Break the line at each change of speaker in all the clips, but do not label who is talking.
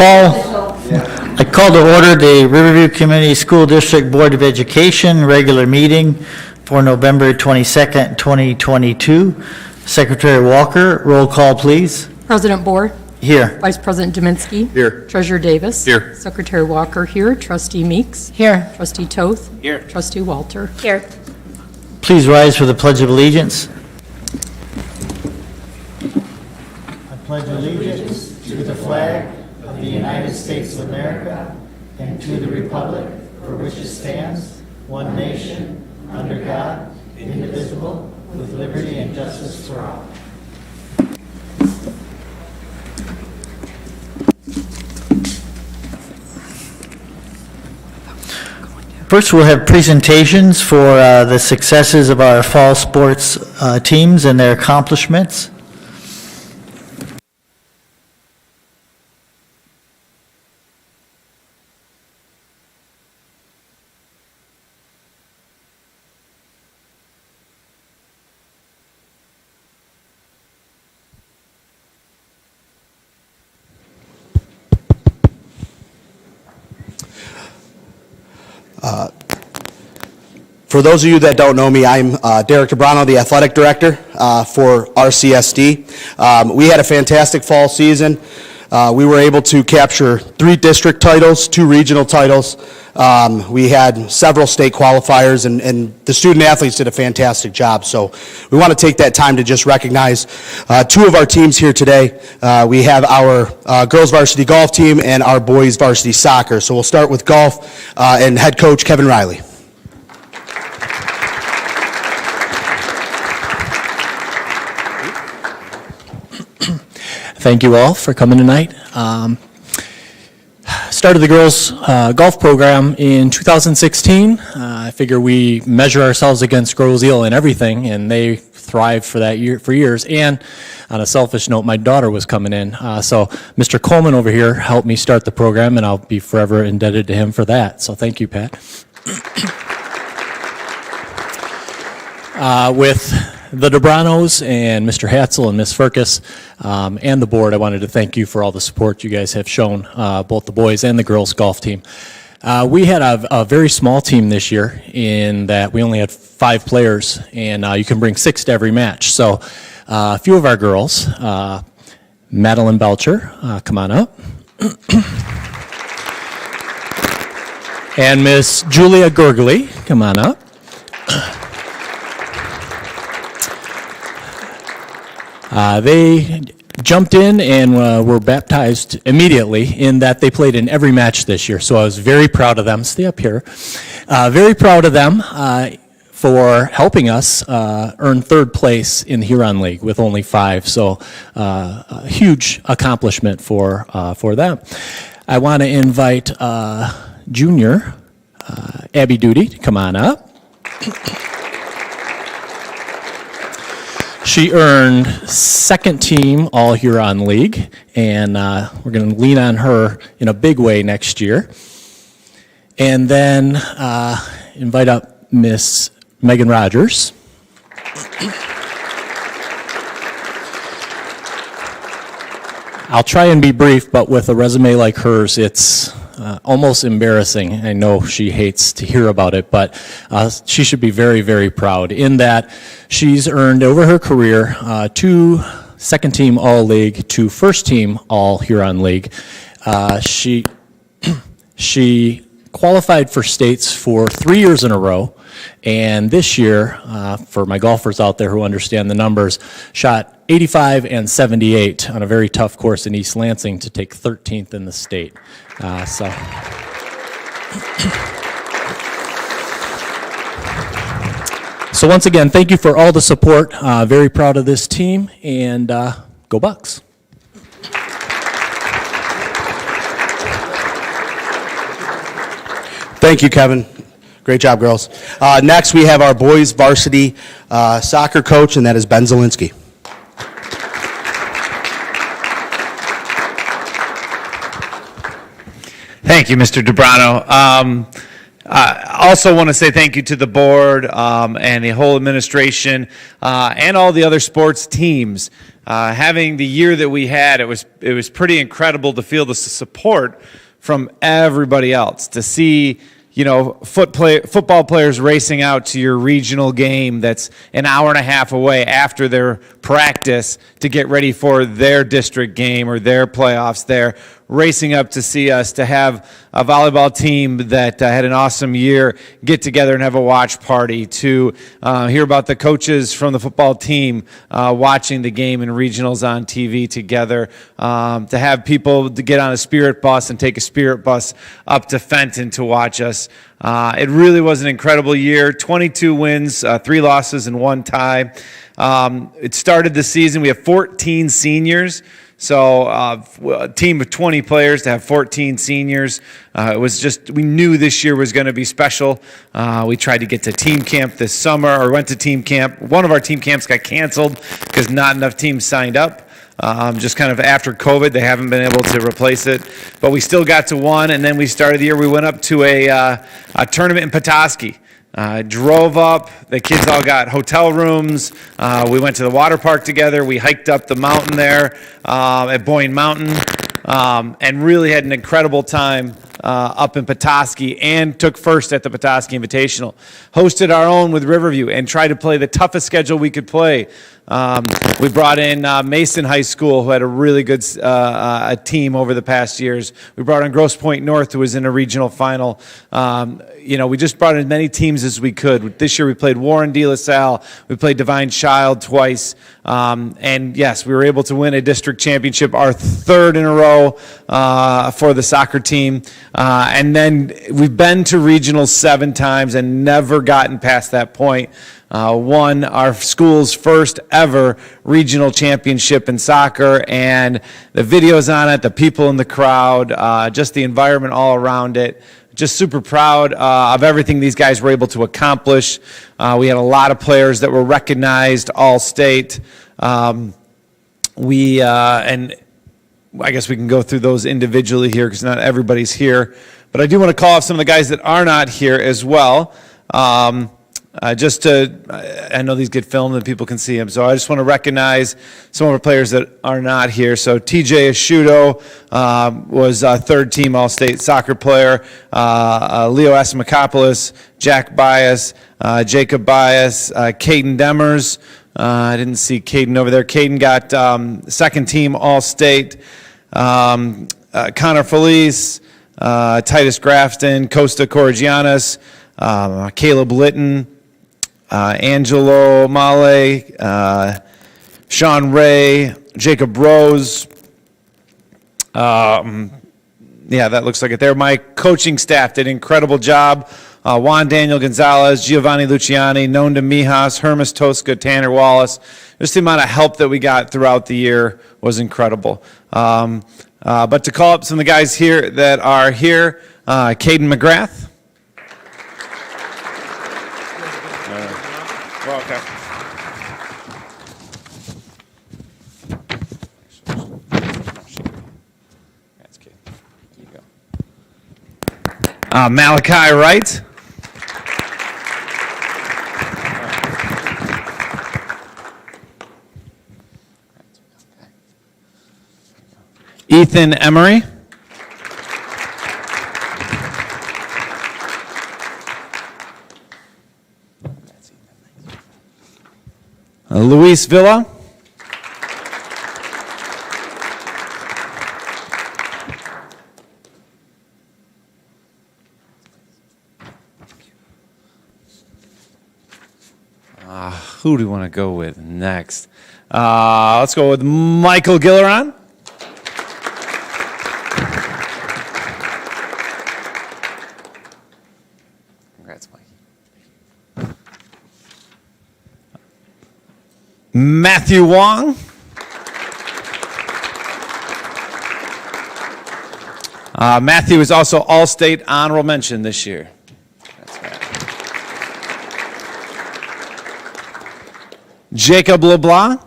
call to order the Riverview Community School District Board of Education regular meeting for November 22nd, 2022. Secretary Walker, roll call, please.
President Bohr.
Here.
Vice President Dominski.
Here.
Treasurer Davis.
Here.
Secretary Walker here. Trustee Meeks.
Here.
Trustee Toth.
Here.
Trustee Walter.
Here.
Please rise for the Pledge of Allegiance. I pledge allegiance to the flag of the United States of America and to the republic for which it stands, one nation, under God, indivisible, with liberty and justice for all. First, we'll have presentations for the successes of our fall sports teams and their accomplishments.
For those of you that don't know me, I'm Derek DeBrano, the athletic director for RCSD. We had a fantastic fall season. We were able to capture 3 district titles, 2 regional titles. We had several state qualifiers, and the student athletes did a fantastic job. So we want to take that time to just recognize 2 of our teams here today. We have our girls varsity golf team and our boys varsity soccer. So we'll start with golf and head coach Kevin Riley.
Thank you all for coming tonight. Started the girls golf program in 2016. I figure we measure ourselves against Grosse Ile in everything, and they thrived for that year for years. And on a selfish note, my daughter was coming in, so Mr. Coleman over here helped me start the program, and I'll be forever indebted to him for that. So thank you, Pat. With the DeBranos and Mr. Hatzel and Ms. Firkus and the board, I wanted to thank you for all the support you guys have shown, both the boys and the girls golf team. We had a very small team this year in that we only had 5 players, and you can bring 6 to every match. So a few of our girls, Madeline Belcher, come on up. And Miss Julia Gurgley, come on up. They jumped in and were baptized immediately in that they played in every match this year. So I was very proud of them. Stay up here. Very proud of them for helping us earn 3rd place in the Huron League with only 5. So a huge accomplishment for them. I want to invite junior Abby Duty to come on up. She earned 2nd team All Huron League, and we're going to lean on her in a big way next year. And then invite up Miss Megan Rogers. I'll try and be brief, but with a resume like hers, it's almost embarrassing. I know she hates to hear about it, but she should be very, very proud in that she's earned over her career 2 second team All League, 2 first team All Huron League. She qualified for states for 3 years in a row, and this year, for my golfers out there who understand the numbers, shot 85 and 78 on a very tough course in East Lansing to take 13th in the state. So once again, thank you for all the support. Very proud of this team, and go Bucks.
Thank you, Kevin. Great job, girls. Next, we have our boys varsity soccer coach, and that is Ben Zielinski.
Thank you, Mr. DeBrano.
Also want to say thank you to the board and the whole administration and all the other sports teams. Having the year that we had, it was pretty incredible to feel the support from everybody else, to see football players racing out to your regional game that's an hour and a half away after their practice to get ready for their district game or their playoffs. They're racing up to see us, to have a volleyball team that had an awesome year get together and have a watch party, to hear about the coaches from the football team watching the game and regionals on TV together, to have people to get on a Spirit bus and take a Spirit bus up to Fenton to watch us. It really was an incredible year. 22 wins, 3 losses, and 1 tie. It started the season. We have 14 seniors. So a team of 20 players to have 14 seniors. It was just, we knew this year was going to be special. We tried to get to team camp this summer, or went to team camp. One of our team camps got canceled because not enough teams signed up. Just kind of after COVID, they haven't been able to replace it. But we still got to one, and then we started the year. We went up to a tournament in Petoskey. Drove up, the kids all got hotel rooms. We went to the water park together. We hiked up the mountain there at Boyne Mountain, and really had an incredible time up in Petoskey, and took first at the Petoskey Invitational. Hosted our own with Riverview and tried to play the toughest schedule we could play. We brought in Mason High School, who had a really good team over the past years. We brought in Grosse Pointe North, who was in a regional final. We just brought in as many teams as we could. This year we played Warren De La Salle. We played Divine Child twice. And yes, we were able to win a district championship, our 3rd in a row for the soccer team. And then we've been to regionals 7 times and never gotten past that point. Won our school's first ever regional championship in soccer, and the videos on it, the people in the crowd, just the environment all around it. Just super proud of everything these guys were able to accomplish. We had a lot of players that were recognized all state. And I guess we can go through those individually here because not everybody's here. But I do want to call off some of the guys that are not here as well. I know these get filmed and people can see them, so I just want to recognize some of our players that are not here. So TJ Asciuto was a 3rd team All-State soccer player. Leo Asimakopoulos, Jack Bias, Jacob Bias, Caden Demers. I didn't see Caden over there. Caden got 2nd team All-State. Connor Felice, Titus Grafton, Costa Corrigianis, Caleb Litton, Angelo Male, Sean Ray, Jacob Rose. Yeah, that looks like it there. My coaching staff did an incredible job. Juan Daniel Gonzalez, Giovanni Luciani, Nonda Mijas, Hermes Tosca, Tanner Wallace. Just the amount of help that we got throughout the year was incredible. But to call up some of the guys here that are here, Caden McGrath. Well, okay. That's good. There you go. Malachi Wright. Ethan Emery. Luis Villa. Who do we want to go with next? Let's go with Michael Gilleron. Congrats, Mikey. Matthew Wong. Matthew is also All-State honorable mention this year. That's right. Jacob LeBlanc.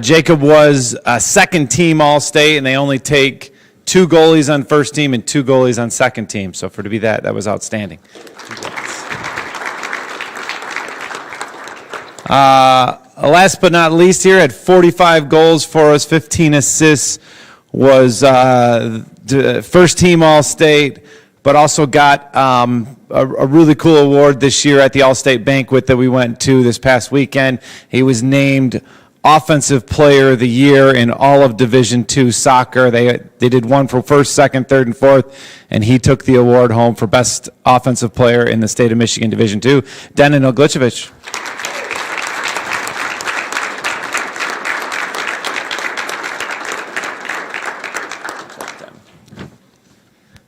Jacob was a 2nd team All-State, and they only take 2 goalies on first team and 2 goalies on second team. So for to be that was outstanding. Last but not least here, had 45 goals for us, 15 assists, was first team All-State, but also got a really cool award this year at the All-State banquet that we went to this past weekend. He was named Offensive Player of the Year in all of Division II soccer. They did one for first, second, third, and fourth, and he took the award home for Best Offensive Player in the state of Michigan Division II. Denan Oglicevic.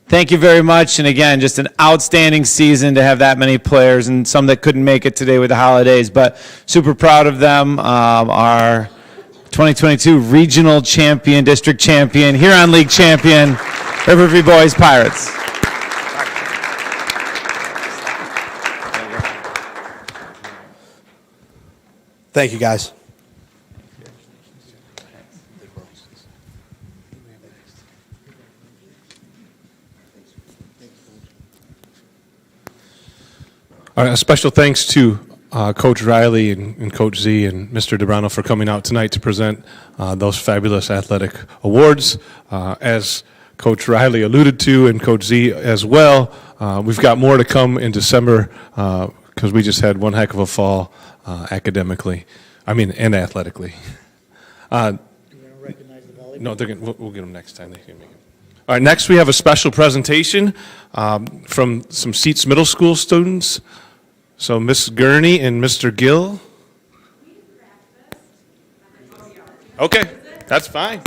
Thank you very much, and again, just an outstanding season to have that many players, and some that couldn't make it today with the holidays, but super proud of them. Our 2022 regional champion, district champion, Huron League champion, Riverview Boys Pirates.
Thank you, guys.
All right, a special thanks to Coach Riley and Coach Z and Mr. DeBrano for coming out tonight to present those fabulous athletic awards. As Coach Riley alluded to, and Coach Z as well, we've got more to come in December because we just had one heck of a fall academically, and athletically. No, we'll get them next time. They can make it. All right, next we have a special presentation from some Seats Middle School students. So Ms. Gurney and Mr. Gill. Okay, that's fine.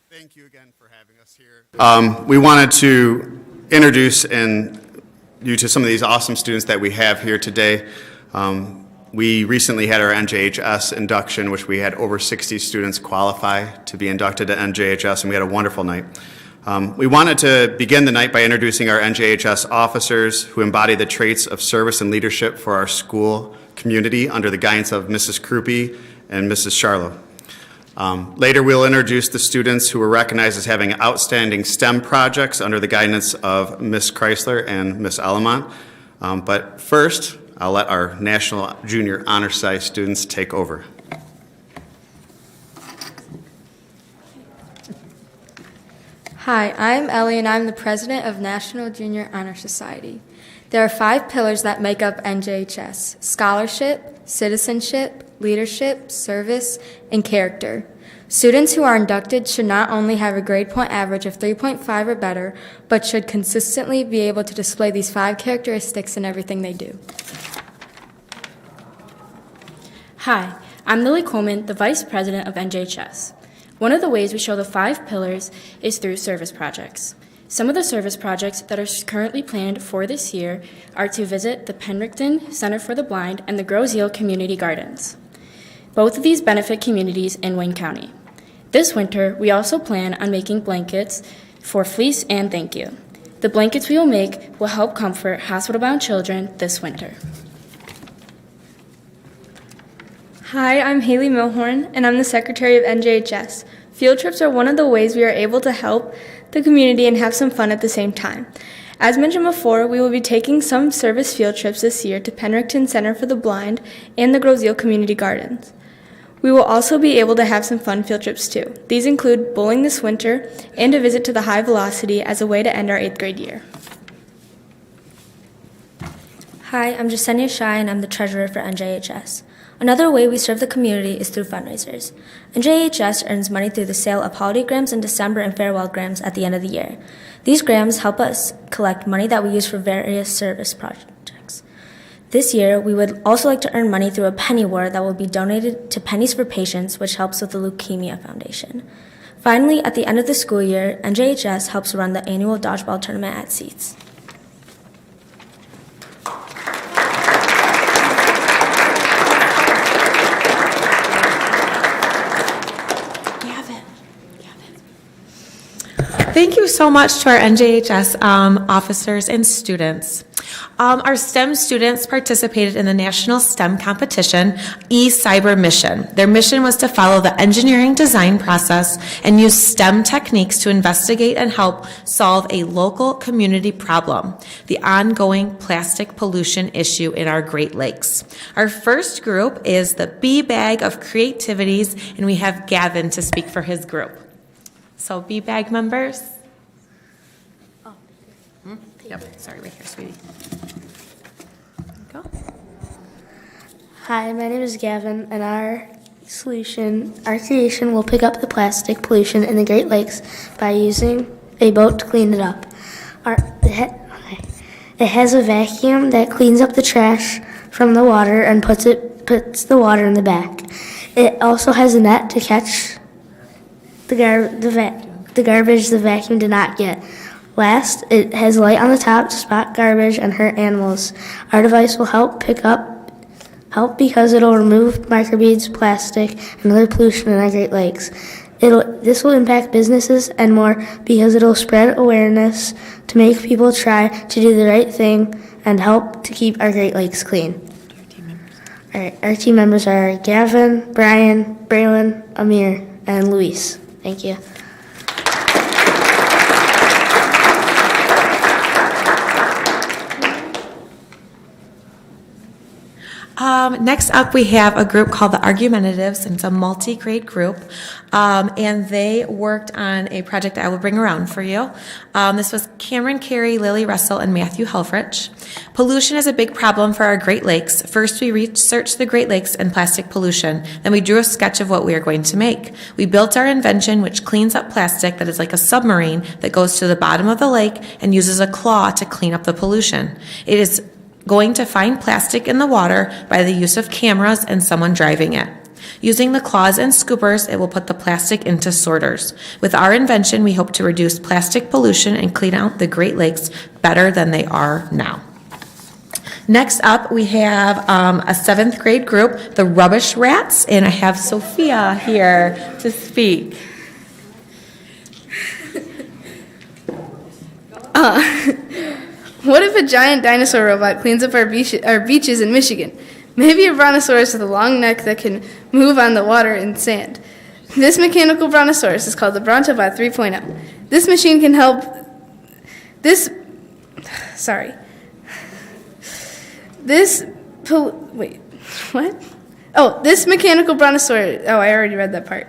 Thank you again for having us here. We wanted to introduce you to some of these awesome students that we have here today. We recently had our NJHS induction, which we had over 60 students qualify to be inducted to NJHS, and we had a wonderful night. We wanted to begin the night by introducing our NJHS officers who embody the traits of service and leadership for our school community under the guidance of Mrs. Krupe and Mrs. Charlo. Later, we'll introduce the students who were recognized as having outstanding STEM projects under the guidance of Ms. Chrysler and Ms. Alamont. But first, I'll let our National Junior Honor Society students take over.
Hi, I'm Ellie, and I'm the president of National Junior Honor Society. There are 5 pillars that make up NJHS: scholarship, citizenship, leadership, service, and character. Students who are inducted should not only have a grade point average of 3.5 or better, but should consistently be able to display these 5 characteristics in everything they do.
Hi, I'm Lily Coleman, the Vice President of NJHS. One of the ways we show the 5 pillars is through service projects. Some of the service projects that are currently planned for this year are to visit the Penricton Center for the Blind and the Grosse Ile Community Gardens. Both of these benefit communities in Wayne County. This winter, we also plan on making blankets for Fleece and Thank You. The blankets we will make will help comfort hospital-bound children this winter.
Hi, I'm Haley Milhorn, and I'm the secretary of NJHS. Field trips are one of the ways we are able to help the community and have some fun at the same time. As mentioned before, we will be taking some service field trips this year to Penricton Center for the Blind and the Grosse Ile Community Gardens. We will also be able to have some fun field trips too. These include bowling this winter and a visit to the High Velocity as a way to end our 8th grade year.
Hi, I'm Jasenia Shai, and I'm the treasurer for NJHS. Another way we serve the community is through fundraisers. NJHS earns money through the sale of holiday grams in December and farewell grams at the end of the year. These grams help us collect money that we use for various service projects. This year, we would also like to earn money through a penny award that will be donated to Pennies for Patients, which helps with the Leukemia Foundation. Finally, at the end of the school year, NJHS helps run the annual dodgeball tournament at Seats.
Thank you so much to our NJHS officers and students. Our STEM students participated in the National STEM Competition, eCyber Mission. Their mission was to follow the engineering design process and use STEM techniques to investigate and help solve a local community problem, the ongoing plastic pollution issue in our Great Lakes. Our first group is the B-Bag of Creativities, and we have Gavin to speak for his group. So B-Bag members. Yep, sorry, right here, sweetie. Go.
Hi, my name is Gavin, and our creation will pick up the plastic pollution in the Great Lakes by using a boat to clean it up. It has a vacuum that cleans up the trash from the water and puts the water in the back. It also has a net to catch the garbage the vacuum did not get. Last, it has light on the top to spot garbage and hurt animals. Our device will help because it'll remove microbeads, plastic, and other pollution in our Great Lakes. This will impact businesses and more because it'll spread awareness to make people try to do the right thing and help to keep our Great Lakes clean. Our team members are Gavin, Brian, Braylon, Amir, and Luis. Thank you.
Next up, we have a group called the Argumentatives, and it's a multi-grade group, and they worked on a project that I will bring around for you. This was Cameron Carey, Lily Russell, and Matthew Helfrich. Pollution is a big problem for our Great Lakes. First, we researched the Great Lakes and plastic pollution. Then we drew a sketch of what we are going to make. We built our invention, which cleans up plastic that is like a submarine that goes to the bottom of the lake and uses a claw to clean up the pollution. It is going to find plastic in the water by the use of cameras and someone driving it. Using the claws and scoopers, it will put the plastic into sorters. With our invention, we hope to reduce plastic pollution and clean out the Great Lakes better than they are now. Next up, we have a 7th grade group, the Rubbish Rats, and I have Sophia here to speak.
What if a giant dinosaur robot cleans up our beaches in Michigan? Maybe a brontosaurus with a long neck that can move on the water and sand. This mechanical brontosaurus is called the Brontobot 3.0. This machine can help... This mechanical brontosaurus... Oh, I already read that part.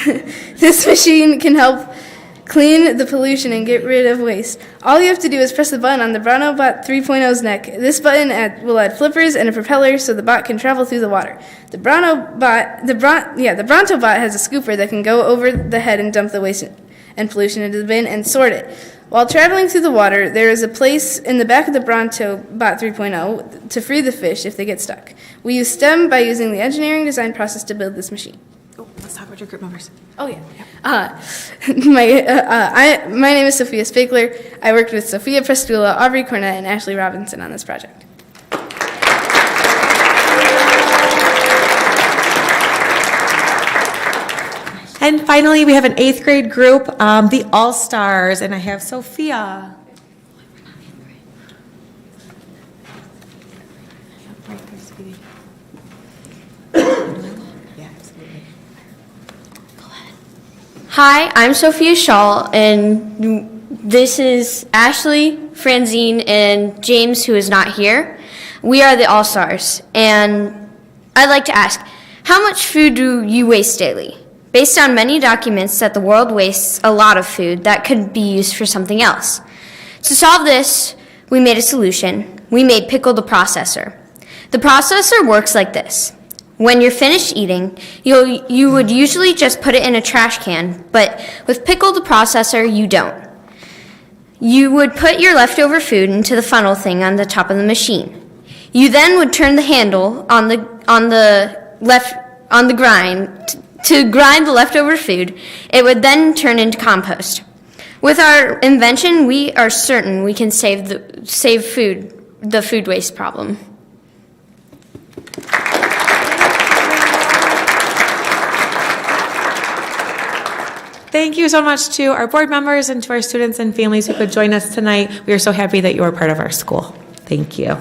This machine can help clean the pollution and get rid of waste. All you have to do is press the button on the Brontobot 3.0's neck. This button will add flippers and a propeller so the bot can travel through the water. The Brontobot has a scooper that can go over the head and dump the waste and pollution into the bin and sort it. While traveling through the water, there is a place in the back of the Brontobot 3.0 to free the fish if they get stuck. We use STEM by using the engineering design process to build this machine.
Oh, let's talk about your group members.
Oh, yeah. My name is Sophia Spakler. I worked with Sophia Prestula, Aubrey Cornett, and Ashley Robinson on this project.
And finally, we have an 8th grade group, the All-Stars, and I have Sophia.
Hi, I'm Sophia Shaw, and this is Ashley, Franzine, and James, who is not here. We are the All-Stars, and I'd like to ask,
How much food do you waste daily? Based on many documents that the world wastes a lot of food that could be used for something else. To solve this, we made a solution. We made Pickle the processor. The processor works like this. When you're finished eating, you would usually just put it in a trash can, but with Pickle the processor, you don't. You would put your leftover food into the funnel thing on the top of the machine. You then would turn the handle on the grind to grind the leftover food. It would then turn into compost. With our invention, we are certain we can save the food waste problem.
Thank you so much to our board members and to our students and families who could join us tonight. We are so happy that you are part of our school. Thank you.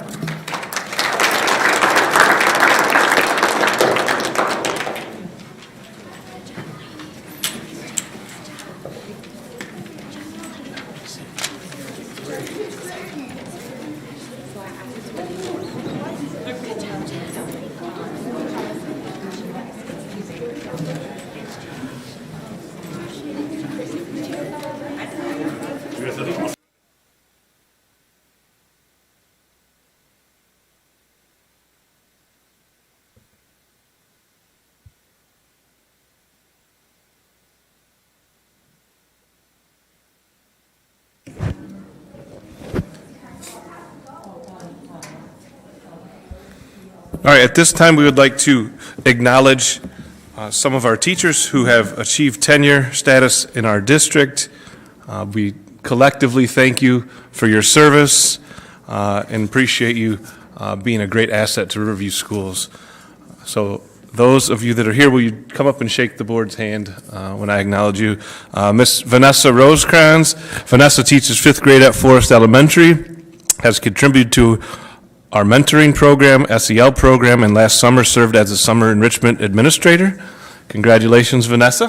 All right, at this time, we would like to acknowledge some of our teachers who have achieved tenure status in our district. We collectively thank you for your service and appreciate you being a great asset to Riverview Schools. So those of you that are here, will you come up and shake the board's hand when I acknowledge you? Miss Vanessa Rosecrans. Vanessa teaches 5th grade at Forest Elementary, has contributed to our mentoring program, SEL program, and last summer served as a summer enrichment administrator. Congratulations, Vanessa.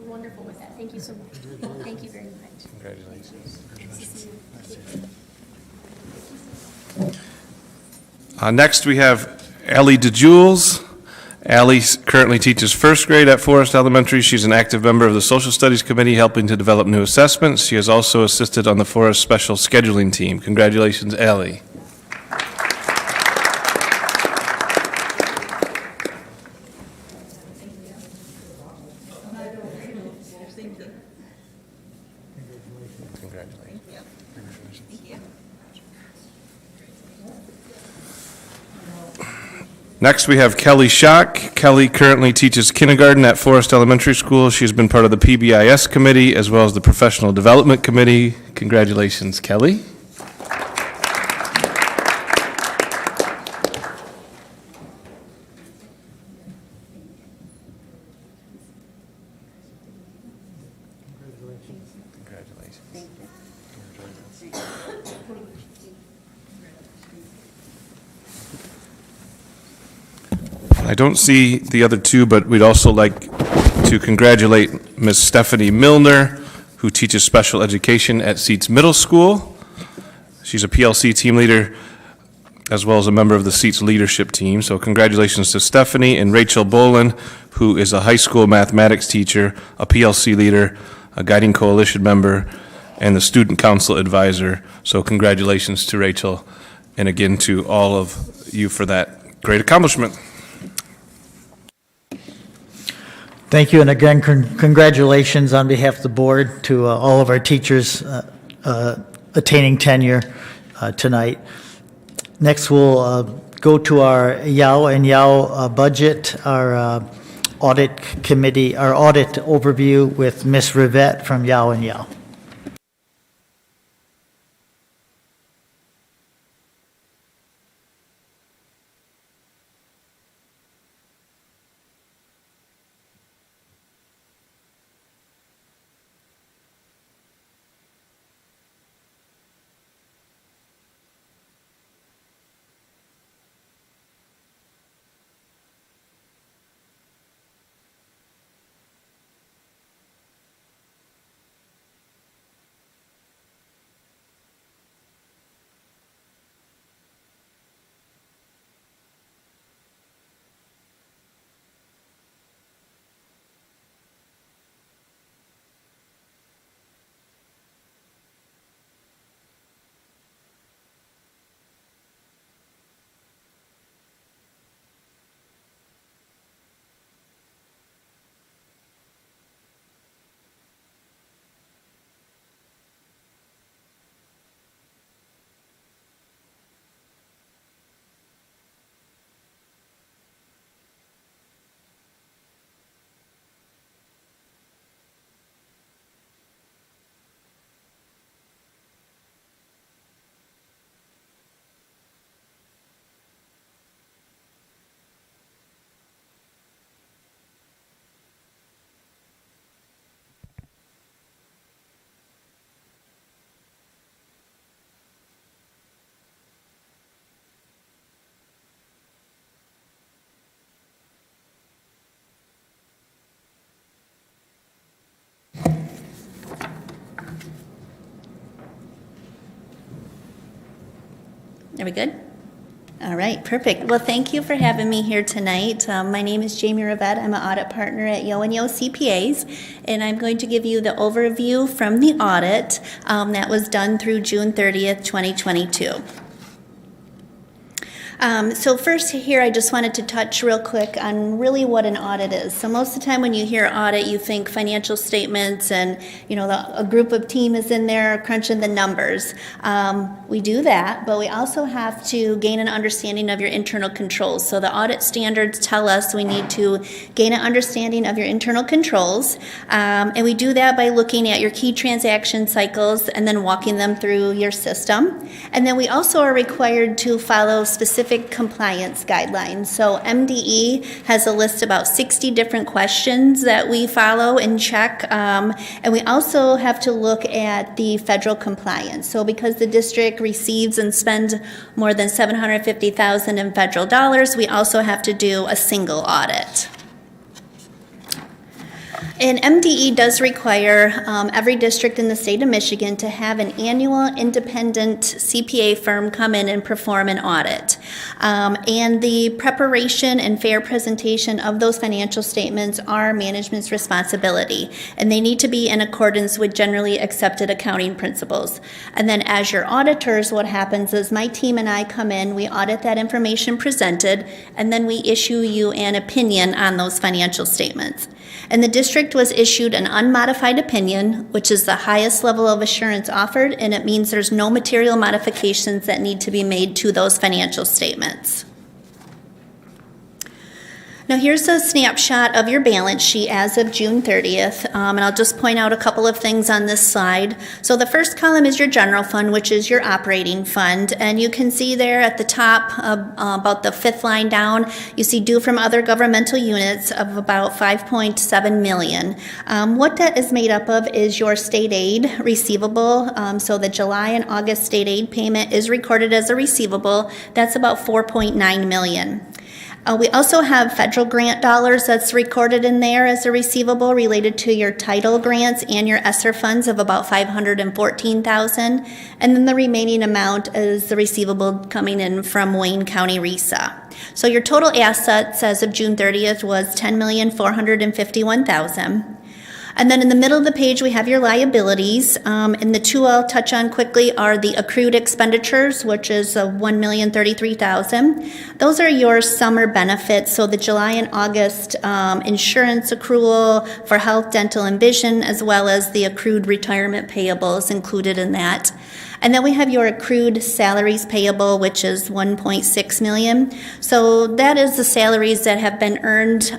Wonderful with that. Thank you so much. Thank you very much.
Congratulations. Next, we have Allie DeJules. Allie currently teaches 1st grade at Forest Elementary. She's an active member of the Social Studies Committee helping to develop new assessments. She has also assisted on the Forest Special Scheduling Team. Congratulations, Allie. Next, we have Kelly Schock. Kelly currently teaches kindergarten at Forest Elementary School. She's been part of the PBIS committee as well as the Professional Development Committee. Congratulations, Kelly. I don't see the other two, but we'd also like to congratulate Ms. Stephanie Milner, who teaches special education at Seats Middle School. She's a PLC team leader as well as a member of the Seats leadership team. So congratulations to Stephanie, and Rachel Bolin, who is a high school mathematics teacher, a PLC leader, a guiding coalition member, and the student council advisor. So congratulations to Rachel, and again to all of you for that great accomplishment.
Thank you, and again, congratulations on behalf of the board to all of our teachers attaining tenure tonight. Next, we'll go to our Yao and Yao budget, our audit committee, our audit overview with Ms. Rivette from Yao and Yao.
Are we good? All right, perfect. Well, thank you for having me here tonight. My name is Jamie Rivette. I'm an audit partner at Yo and Yo CPAs, and I'm going to give you the overview from the audit that was done through June 30th, 2022. So first here, I just wanted to touch real quick on really what an audit is. So most of the time when you hear audit, you think financial statements and, a group of team is in there crunching the numbers. We do that, but we also have to gain an understanding of your internal controls. So the audit standards tell us we need to gain an understanding of your internal controls, and we do that by looking at your key transaction cycles and then walking them through your system. And then we also are required to follow specific compliance guidelines. So MDE has a list about 60 different questions that we follow and check, and we also have to look at the federal compliance. So because the district receives and spends more than $750,000 in federal dollars, we also have to do a single audit. And MDE does require every district in the state of Michigan to have an annual independent CPA firm come in and perform an audit. And the preparation and fair presentation of those financial statements are management's responsibility, and they need to be in accordance with generally accepted accounting principles. And then as your auditors, what happens is my team and I come in, we audit that information presented, and then we issue you an opinion on those financial statements. And the district was issued an unmodified opinion, which is the highest level of assurance offered, and it means there's no material modifications that need to be made to those financial statements. Now here's a snapshot of your balance sheet as of June 30th, and I'll just point out a couple of things on this slide. So the first column is your general fund, which is your operating fund, and you can see there at the top, about the fifth line down, you see due from other governmental units of about $5.7 million. What that is made up of is your state aid receivable, so the July and August state aid payment is recorded as a receivable. That's about $4.9 million. We also have federal grant dollars that's recorded in there as a receivable related to your title grants and your ESSER funds of about $514,000, and then the remaining amount is the receivable coming in from Wayne County RESA. So your total assets as of June 30th was $10,451,000. And then in the middle of the page, we have your liabilities, and the two I'll touch on quickly are the accrued expenditures, which is $1,033,000. Those are your summer benefits, so the July and August insurance accrual for health, dental, and vision, as well as the accrued retirement payables included in that. And then we have your accrued salaries payable, which is $1.6 million. So that is the salaries that have been earned,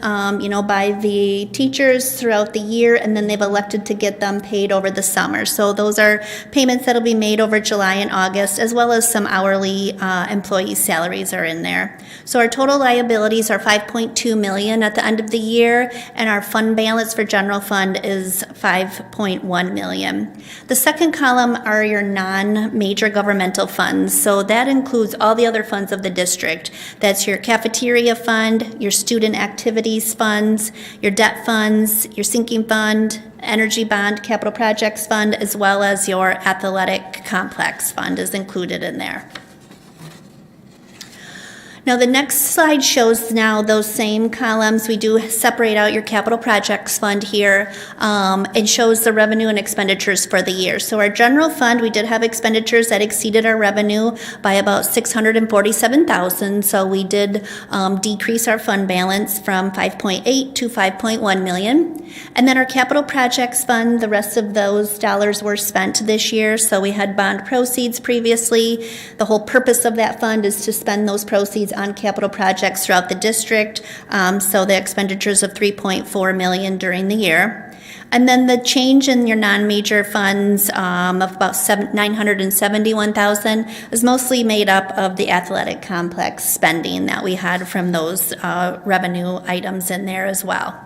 by the teachers throughout the year, and then they've elected to get them paid over the summer. So those are payments that'll be made over July and August, as well as some hourly employee salaries are in there. So our total liabilities are $5.2 million at the end of the year, and our fund balance for general fund is $5.1 million. The second column are your non-major governmental funds. So that includes all the other funds of the district. That's your cafeteria fund, your student activities funds, your debt funds, your sinking fund, energy bond, capital projects fund, as well as your athletic complex fund is included in there. Now the next slide shows now those same columns. We do separate out your capital projects fund here, and shows the revenue and expenditures for the year. So our general fund, we did have expenditures that exceeded our revenue by about $647,000. So we did decrease our fund balance from 5.8 to 5.1 million. And then our capital projects fund, the rest of those dollars were spent this year. So we had bond proceeds previously. The whole purpose of that fund is to spend those proceeds on capital projects throughout the district, so the expenditures of $3.4 million during the year. And then the change in your non-major funds of about $971,000 is mostly made up of the athletic complex spending that we had from those revenue items in there as well.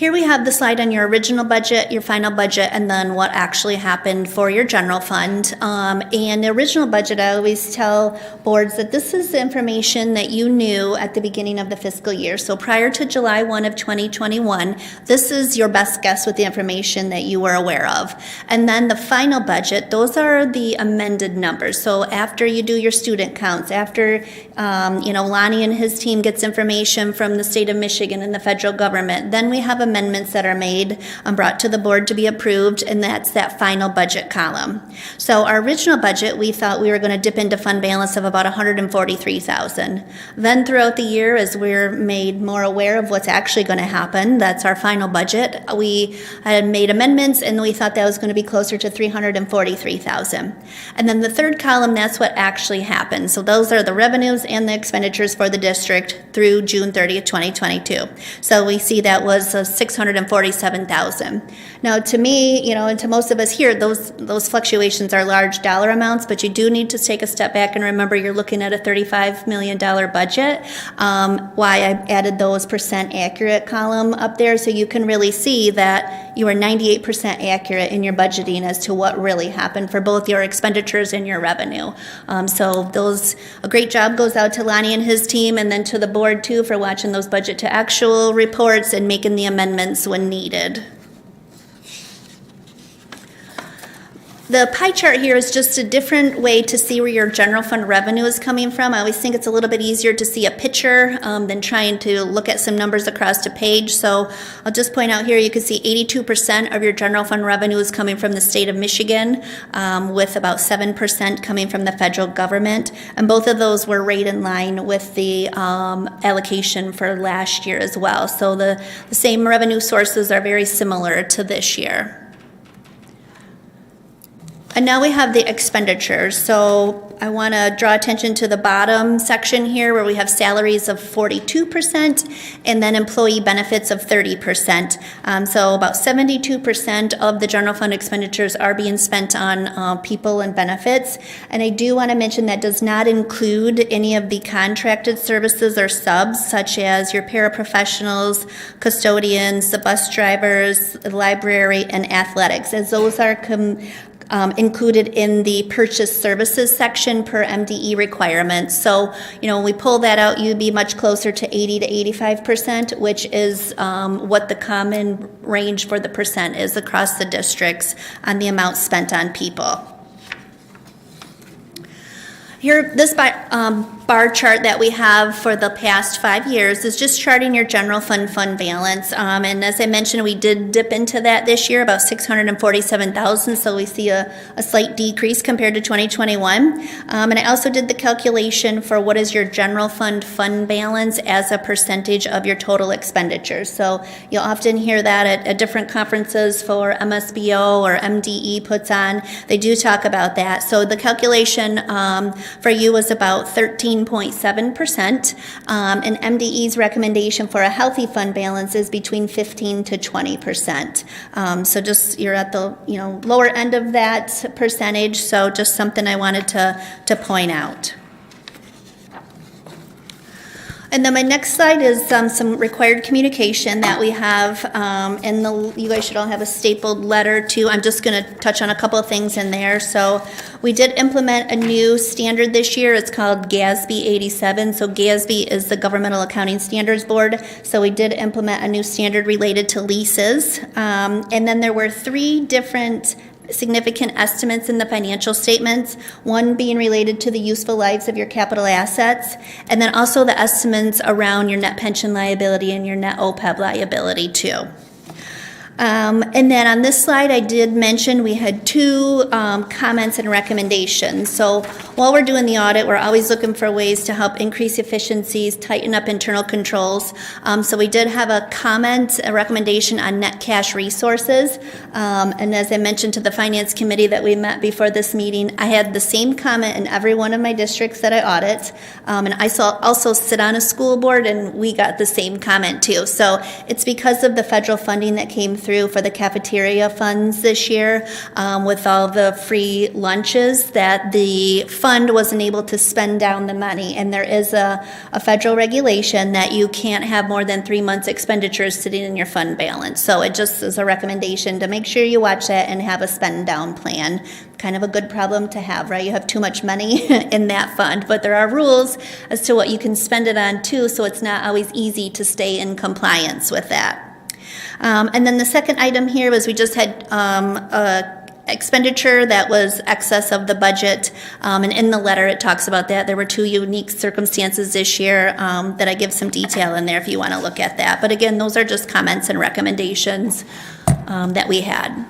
Here we have the slide on your original budget, your final budget, and then what actually happened for your general fund. And the original budget, I always tell boards that this is the information that you knew at the beginning of the fiscal year. So prior to July 1 of 2021, this is your best guess with the information that you were aware of. And then the final budget, those are the amended numbers. So after you do your student counts, after Lonnie and his team gets information from the state of Michigan and the federal government, then we have amendments that are made, brought to the board to be approved, and that's that final budget column. So our original budget, we thought we were going to dip into fund balance of about $143,000. Then throughout the year, as we're made more aware of what's actually going to happen, that's our final budget, we had made amendments, and we thought that was going to be closer to $343,000. And then the third column, that's what actually happened. So those are the revenues and the expenditures for the district through June 30th, 2022. So we see that was $647,000. Now, to me, and to most of us here, those fluctuations are large dollar amounts, but you do need to take a step back and remember you're looking at a $35 million budget. Why I added those percent accurate column up there, so you can really see that you are 98% accurate in your budgeting as to what really happened for both your expenditures and your revenue. So a great job goes out to Lonnie and his team, and then to the board too for watching those budget to actual reports and making the amendments when needed. The pie chart here is just a different way to see where your general fund revenue is coming from. I always think it's a little bit easier to see a picture than trying to look at some numbers across a page. So I'll just point out here, you can see 82% of your general fund revenue is coming from the state of Michigan, with about 7% coming from the federal government. And both of those were right in line with the allocation for last year as well. So the same revenue sources are very similar to this year. And now we have the expenditures. So I want to draw attention to the bottom section here where we have salaries of 42% and then employee benefits of 30%. So about 72% of the general fund expenditures are being spent on people and benefits. And I do want to mention that does not include any of the contracted services or subs, such as your paraprofessionals, custodians, the bus drivers, the library, and athletics, as those are included in the purchase services section per MDE requirements. So, when we pull that out, you'd be much closer to 80 to 85%, which is what the common range for the percent is across the districts on the amount spent on people. Here, this bar chart that we have for the past 5 years is just charting your general fund balance. And as I mentioned, we did dip into that this year, about $647,000. So we see a slight decrease compared to 2021. And I also did the calculation for what is your general fund balance as a percentage of your total expenditures. So you'll often hear that at different conferences for MSBO or MDE puts on. They do talk about that. So the calculation for you was about 13.7%, and MDE's recommendation for a healthy fund balance is between 15 to 20%. So just you're at the lower end of that percentage. So just something I wanted to point out. And then my next slide is some required communication that we have, and you guys should all have a stapled letter too. I'm just going to touch on a couple of things in there. So we did implement a new standard this year. It's called GASB 87. So GASB is the Governmental Accounting Standards Board. So we did implement a new standard related to leases. And then there were 3 different significant estimates in the financial statements, one being related to the useful lives of your capital assets, and then also the estimates around your net pension liability and your net OPEB liability too. And then on this slide, I did mention we had 2 comments and recommendations. So while we're doing the audit, we're always looking for ways to help increase efficiencies, tighten up internal controls. So we did have a recommendation on net cash resources. And as I mentioned to the Finance Committee that we met before this meeting, I had the same comment in every one of my districts that I audit. And I also sit on a school board, and we got the same comment too. So it's because of the federal funding that came through for the cafeteria funds this year with all the free lunches, that the fund wasn't able to spend down the money. And there is a federal regulation that you can't have more than 3 months expenditures sitting in your fund balance. So it just is a recommendation to make sure you watch that and have a spend down plan. Kind of a good problem to have, right? You have too much money in that fund, but there are rules as to what you can spend it on too, so it's not always easy to stay in compliance with that. And then the second item here was we just had a expenditure that was excess of the budget, and in the letter it talks about that. There were 2 unique circumstances this year that I give some detail in there if you want to look at that. But again, those are just comments and recommendations that we had.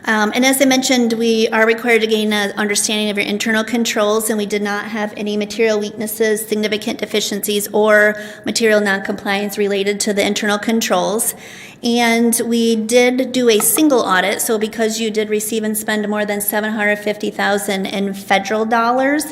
And as I mentioned, we are required to gain an understanding of your internal controls, and we did not have any material weaknesses, significant deficiencies, or material noncompliance related to the internal controls. And we did do a single audit, so because you did receive and spend more than $750,000 in federal dollars,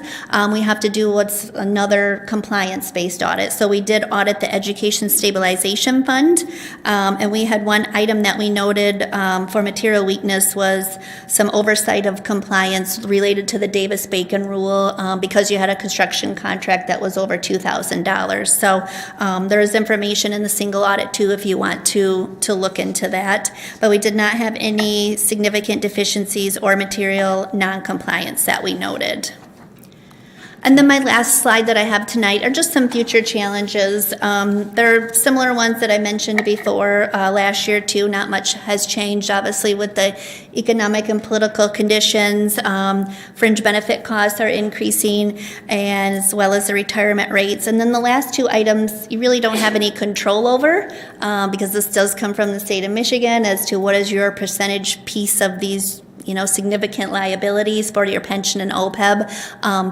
we have to do what's another compliance-based audit. So we did audit the Education Stabilization Fund, and we had one item that we noted for material weakness was some oversight of compliance related to the Davis-Bacon rule because you had a construction contract that was over $2,000. So there is information in the single audit too if you want to look into that. But we did not have any significant deficiencies or material non-compliance that we noted. And then my last slide that I have tonight are just some future challenges. There are similar ones that I mentioned before last year too. Not much has changed, obviously, with the economic and political conditions. Fringe benefit costs are increasing, and as well as the retirement rates. And then the last 2 items you really don't have any control over because this does come from the state of Michigan as to what is your percentage piece of these significant liabilities for your pension and OPEB,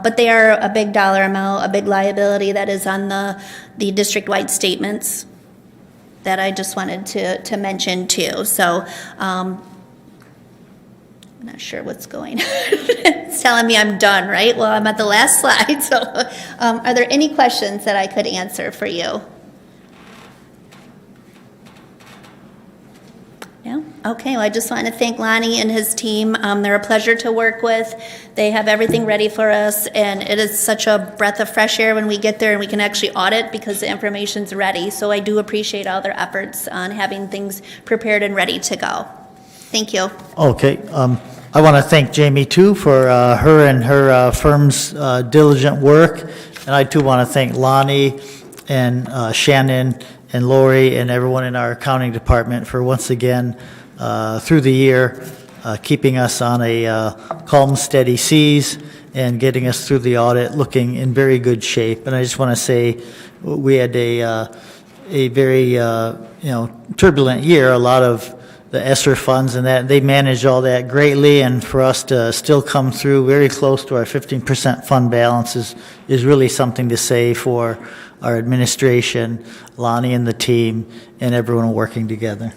but they are a big dollar amount, a big liability that is on the district-wide statements that I just wanted to mention too. So I'm not sure what's going on. It's telling me I'm done, right? Well, I'm at the last slide. So are there any questions that I could answer for you? Yeah. Okay. Well, I just want to thank Lonnie and his team. They're a pleasure to work with. They have everything ready for us, and it is such a breath of fresh air when we get there and we can actually audit because the information's ready. So I do appreciate all their efforts on having things prepared and ready to go. Thank you.
Okay. I want to thank Jamie, too, for her and her firm's diligent work. And I, too, want to thank Lonnie and Shannon and Lori and everyone in our accounting department for once again, through the year, keeping us on a calm, steady seas and getting us through the audit looking in very good shape. And I just want to say we had a very turbulent year. A lot of the ESSER funds and that, they managed all that greatly, and for us to still come through very close to our 15% fund balance is really something to say for our administration, Lonnie and the team, and everyone working together.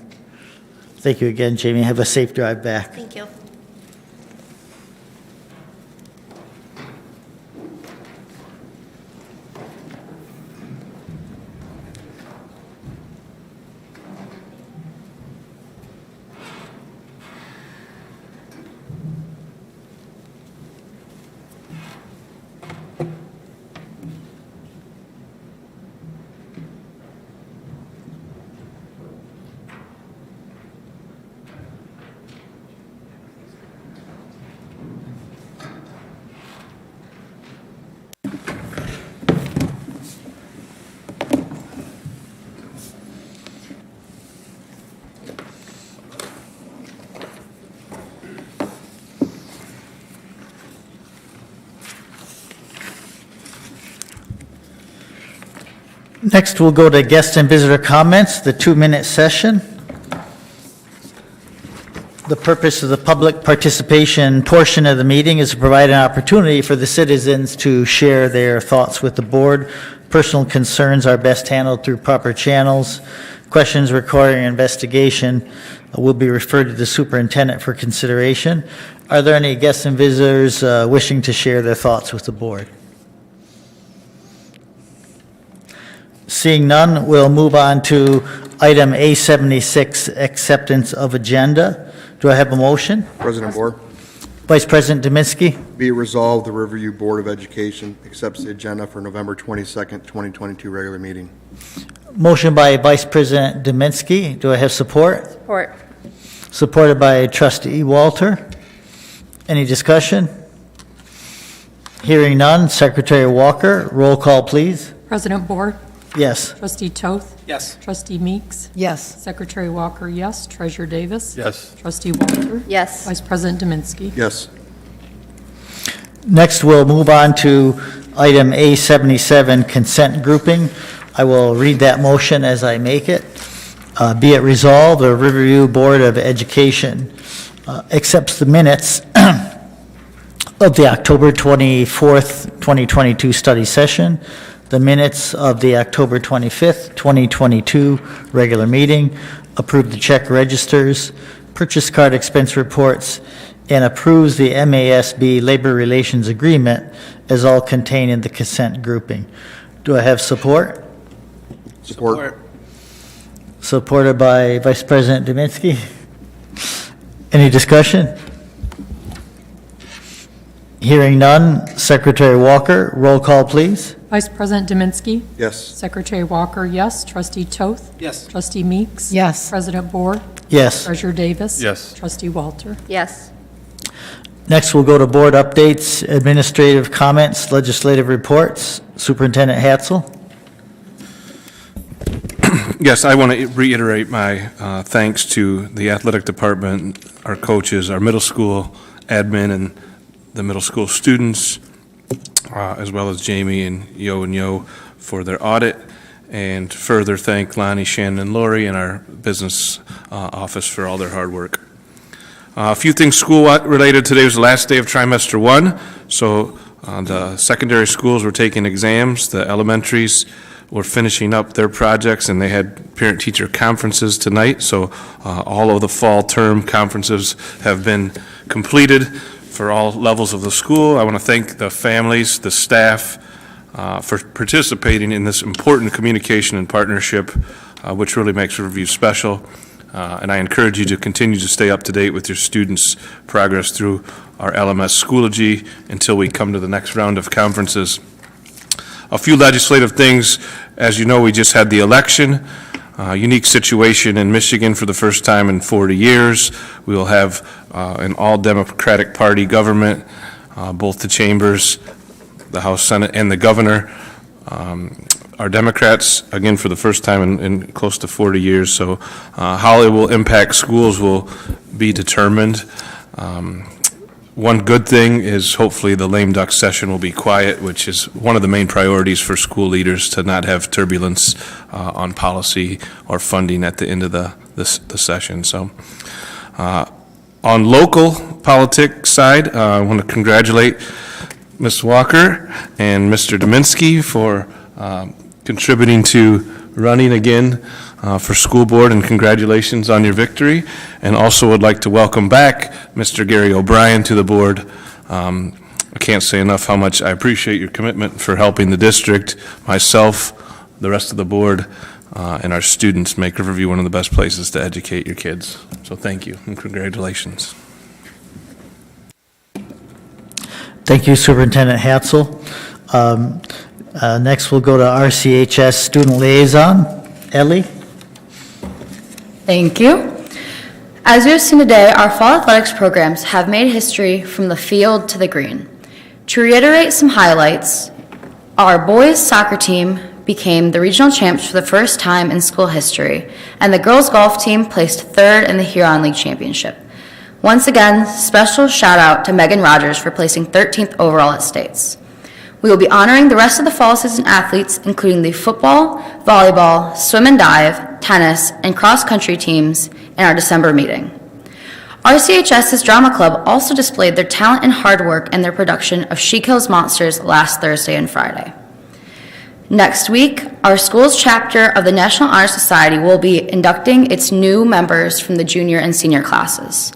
Thank you again, Jamie. Have a safe drive back.
Thank you.
Next, we'll go to guest and visitor comments, the 2-minute session. The purpose of the public participation portion of the meeting is to provide an opportunity for the citizens to share their thoughts with the board. Personal concerns are best handled through proper channels. Questions requiring investigation will be referred to the superintendent for consideration. Are there any guests and visitors wishing to share their thoughts with the board? Seeing none, we'll move on to item A76, acceptance of agenda. Do I have a motion?
President Board,
Vice President Dominski?
be it resolved, the Riverview Board of Education accepts the agenda for November 22nd, 2022 regular meeting.
Motion by Vice President Dominski. Do I have support?
Support.
Supported by Trustee Walter. Any discussion? Hearing none. Secretary Walker, roll call, please.
President Board,
Yes.
Trustee Toth,
Yes.
Trustee Meeks,
Yes.
Secretary Walker, yes. Treasurer Davis.
Yes.
Trustee Walter.
Yes.
Vice President Dominski.
Yes.
Next, we'll move on to item A77, consent grouping. I will read that motion as I make it. Be it resolved, the Riverview Board of Education accepts the minutes of the October 24th, 2022 study session, the minutes of the October 25th, 2022 regular meeting, approve the check registers, purchase card expense reports, and approves the MASB Labor Relations Agreement as all contained in the consent grouping. Do I have support?
Support.
Supported by Vice President Dominski. Any discussion? Hearing none. Secretary Walker, roll call, please.
Vice President Dominski.
Yes.
Secretary Walker, yes. Trustee Toth.
Yes.
Trustee Meeks.
Yes.
President Board.
Yes.
Treasurer Davis.
Yes.
Trustee Walter.
Yes.
Next, we'll go to board updates, administrative comments, legislative reports. Superintendent Hatzel.
Yes, I want to reiterate my thanks to the athletic department, our coaches, our middle school admin, and the middle school students, as well as Jamie and Yo for their audit, and further thank Lonnie, Shannon, and Lori and our business office for all their hard work. A few things school-related. Today was the last day of trimester 1, so the secondary schools were taking exams. The elementaries were finishing up their projects, and they had parent-teacher conferences tonight, so all of the fall term conferences have been completed for all levels of the school. I want to thank the families, the staff, for participating in this important communication and partnership, which really makes Riverview special. And I encourage you to continue to stay up to date with your students' progress through our LMS Schoology until we come to the next round of conferences. A few legislative things. As you know, we just had the election. Unique situation in Michigan for the first time in 40 years. We will have an all-Democratic Party government, both the chambers, the House, Senate, and the governor are Democrats, again, for the first time in close to 40 years. So how it will impact schools will be determined. One good thing is hopefully the lame duck session will be quiet, which is one of the main priorities for school leaders, to not have turbulence on policy or funding at the end of the session. So on local politics side, I want to congratulate Ms. Walker and Mr. Dominski for contributing to running again for school board, and congratulations on your victory. And also would like to welcome back Mr. Gary O'Brien to the board. I can't say enough how much I appreciate your commitment for helping the district, myself, the rest of the board, and our students make Riverview one of the best places to educate your kids. So thank you and congratulations.
Thank you, Superintendent Hatzel. Next, we'll go to RCHS Student Liaison. Ellie?
Thank you. As we have seen today, our fall athletics programs have made history from the field to the green. To reiterate some highlights, our boys soccer team became the regional champs for the first time in school history, and the girls golf team placed third in the Huron League Championship. Once again, special shout out to Megan Rogers for placing 13th overall at States. We will be honoring the rest of the fall season athletes, including the football, volleyball, swim and dive, tennis, and cross-country teams in our December meeting. RCHS's Drama Club also displayed their talent and hard work in their production of She Kills Monsters last Thursday and Friday. Next week, our school's chapter of the National Honor Society will be inducting its new members from the junior and senior classes.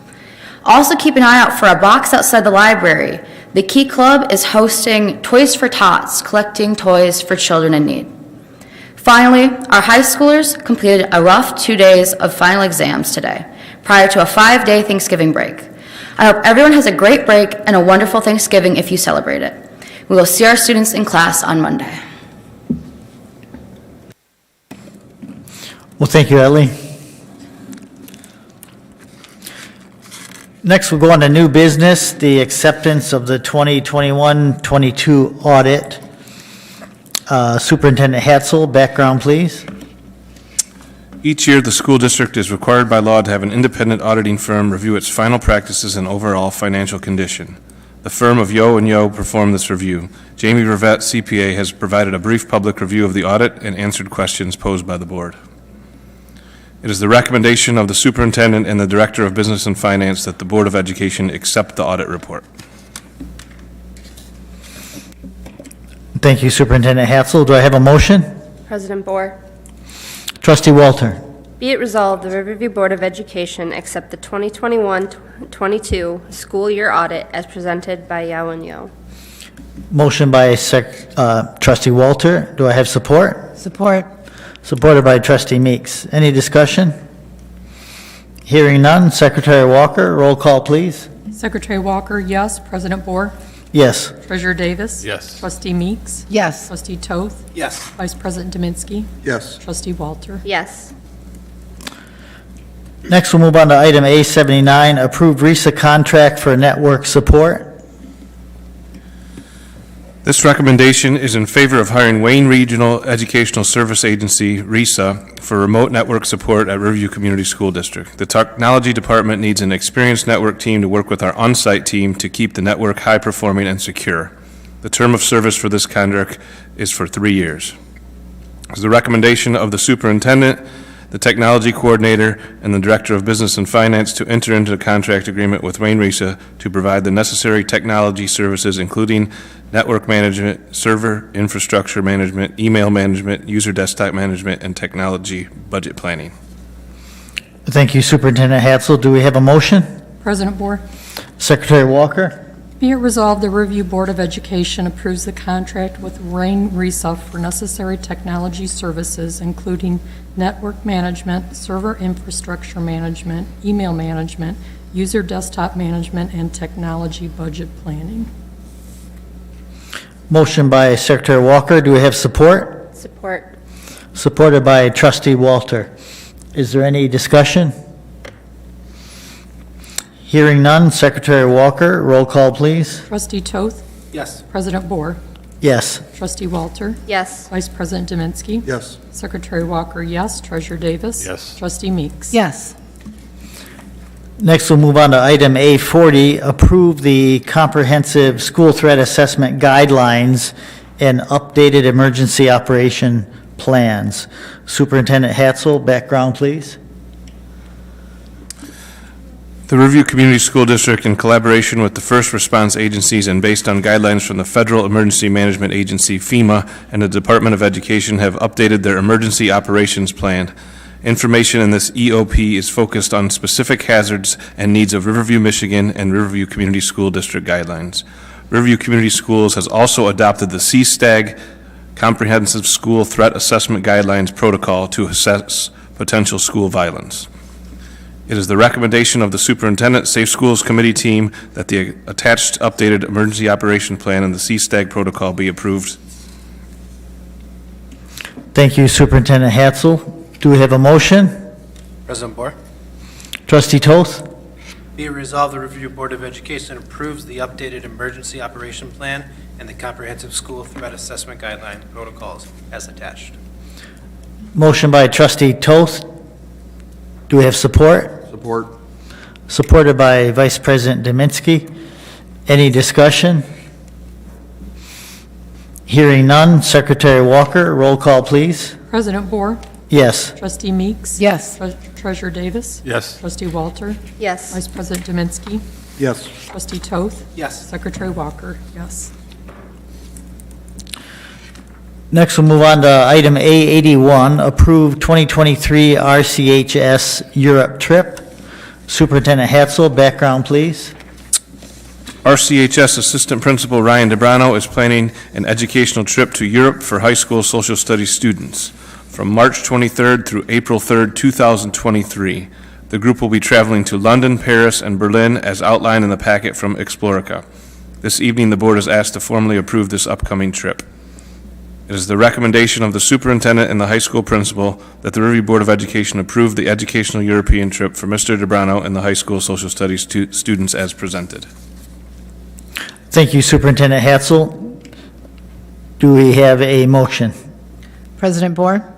Also keep an eye out for a box outside the library. The Key Club is hosting Toys for Tots, collecting toys for children in need. Finally, our high schoolers completed a rough 2 days of final exams today, prior to a 5-day Thanksgiving break. I hope everyone has a great break and a wonderful Thanksgiving if you celebrate it. We will see our students in class on Monday.
Well, thank you, Ellie. Next, we'll go on to new business, the acceptance of the 2021-22 audit. Superintendent Hatzel, background, please.
Each year, the school district is required by law to have an independent auditing firm review its final practices and overall financial condition. The firm of Yo & Yo performed this review. Jamie Rivette, CPA, has provided a brief public review of the audit and answered questions posed by the board. It is the recommendation of the superintendent and the director of business and finance that the Board of Education accept the audit report.
Thank you, Superintendent Hatzel. Do I have a motion?
President Bohr,
Trustee Walter.
be it resolved, the Riverview Board of Education accept the 2021-22 school year audit as presented by Yao and Yo.
Motion by Trustee Walter. Do I have support?
Support.
Supported by Trustee Meeks. Any discussion? Hearing none. Secretary Walker, roll call, please.
Secretary Walker, yes. President Bohr?
Yes.
Treasurer Davis?
Yes.
Trustee Meeks? Yes. Trustee Toth?
Yes.
Vice President Dominski?
Yes.
Trustee Walter?
Yes.
Next, we'll move on to item A79, approved RISA contract for network support.
This recommendation is in favor of hiring Wayne Regional Educational Service Agency, RESA, for remote network support at Riverview Community School District. The technology department needs an experienced network team to work with our on-site team to keep the network high-performing and secure. The term of service for this contract is for 3 years. It is the recommendation of the superintendent, the technology coordinator, and the director of business and finance to enter into a contract agreement with Wayne RESA to provide the necessary technology services, including network management, server infrastructure management, email management, user desktop management, and technology budget planning.
Thank you, Superintendent Hatzel. Do we have a motion?
President Bohr?
Secretary Walker.
Be it resolved, the Riverview Board of Education approves the contract with Wayne RESA for necessary technology services, including network management, server infrastructure management, email management, user desktop management, and technology budget planning.
Motion by Secretary Walker. Do we have support?
Support.
Supported by Trustee Walter. Is there any discussion? Hearing none. Secretary Walker, roll call, please.
Trustee Toth?
Yes.
President Bohr?
Yes.
Trustee Walter?
Yes.
Vice President Dominski?
Yes.
Secretary Walker, yes. Treasurer Davis?
Yes.
Trustee Meeks? Yes.
Next, we'll move on to item A40, approve the comprehensive school threat assessment guidelines and updated emergency operation plans. Superintendent Hatzel, background, please.
The Riverview Community School District, in collaboration with the first response agencies and based on guidelines from the Federal Emergency Management Agency, FEMA, and the Department of Education, have updated their emergency operations plan. Information in this EOP is focused on specific hazards and needs of Riverview, Michigan, and Riverview Community School District guidelines. Riverview Community Schools has also adopted the CSTAG Comprehensive School Threat Assessment Guidelines Protocol to assess potential school violence. It is the recommendation of the Superintendent Safe Schools Committee team that the attached updated emergency operation plan and the CSTAG protocol be approved.
Thank you, Superintendent Hatzel. Do we have a motion?
President Bohr,
Trustee Toth?
be it resolved, the Riverview Board of Education approves the updated emergency operation plan and the comprehensive school threat assessment guideline protocols as attached.
Motion by Trustee Toth. Do we have support?
Support.
Supported by Vice President Dominski. Any discussion? Hearing none. Secretary Walker, roll call, please.
President Bohr?
Yes.
Trustee Meeks? Yes. Treasurer Davis?
Yes.
Trustee Walter?
Yes.
Vice President Dominski?
Yes.
Trustee Toth?
Yes.
Secretary Walker? Yes.
Next, we'll move on to item A81, approve 2023 RCHS Europe trip. Superintendent Hatzel, background, please.
RCHS Assistant Principal Ryan DeBrano is planning an educational trip to Europe for high school social studies students. from March 23rd through April 3rd, 2023. The group will be traveling to London, Paris, and Berlin as outlined in the packet from Explorica. This evening, the board is asked to formally approve this upcoming trip. It is the recommendation of the superintendent and the high school principal that the Riverview Board of Education approve the educational European trip for Mr. DeBrano and the high school social studies students as presented.
Thank you, Superintendent Hatzel. Do we have a motion?
President Bohr,